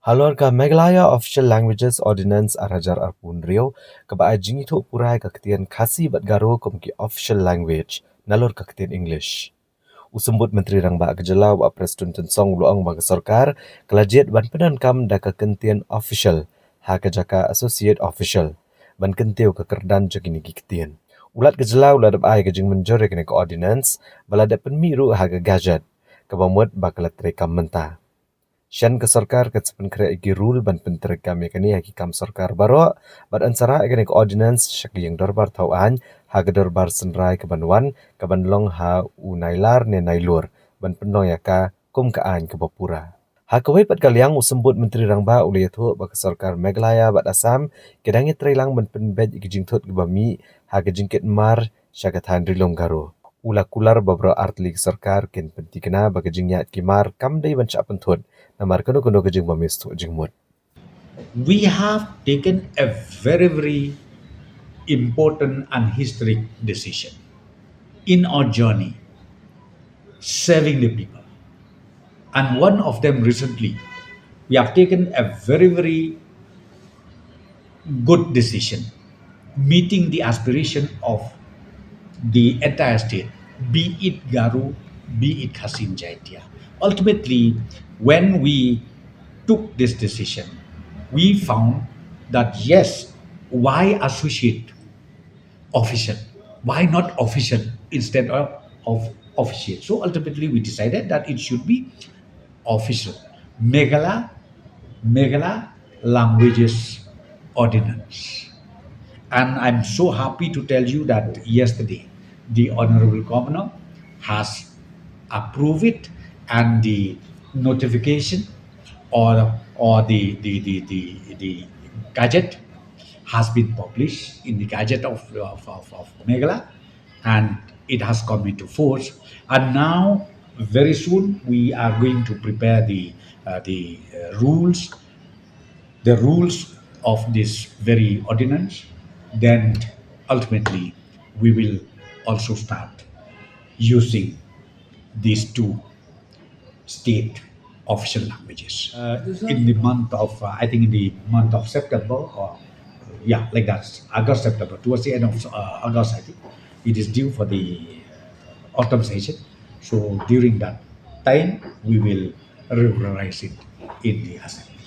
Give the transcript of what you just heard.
Halorga Meghalaya Official Languages Ordinance Arajar Arpunrio kaba jingito purai kaktian kasi bat garo komki official language nalor kaktian English. Usembut Menteri Rangba Gejala wa Prestone Tensong luang bag Sorkar kelajiat ban penan kam da kakentian official ha kejaka associate official ban kenteu kekerdan jegini giktian. Ulat Gejala ulat ai gejing menjore kene ke ordinance balada penmiru ha gajat kabamut bakalat rekam mentah. Shen ke Sorkar ke Pynkhreh igi rule ban penterekam yakni haki kam Sorkar baro bat ansara yakni ke ordinance syaki yang dorbar tauan ha ke dorbar senrai ke banwan ke banlong ha unailar ne nailur ban penong yaka kum kaan ke bapura. Ha kawai pat kaliang usembut Menteri Rangba ulai tu bak Sorkar Meghalaya bat Assam kedangi trilang ban penbed igi jingtot ke bami ha ke jingkit mar syakatan rilong garo. Ula kular babro artlik Sorkar ken pentikena bagi jingyat kimar kam dai ban chap pentut namar kono kejing bamis tu jingmut. We have taken a very important and historic decision in our journey serving the people. And one of them recently, we have taken a very good decision, meeting the aspiration of the entire state, be it Garu, be it Hasin Jaitia. Ultimately, when we took this decision, we found that yes, why associate official? Why not official instead of officiate? So ultimately, we decided that it should be official. Meghala Languages Ordinance. And I'm so happy to tell you that yesterday the Honorable Governor has approved it, and the notification or the gadget has been published in the gadget of Meghalaya, and it has come into force. And now, very soon, we are going to prepare rules, the rules of this very ordinance. Then ultimately, we will also start using these two state official languages in the month of I think in the month of September, or yeah, like that, August, September, towards the end of August. I think it is due for the autumn session. So during that time we will regularize it in the assembly.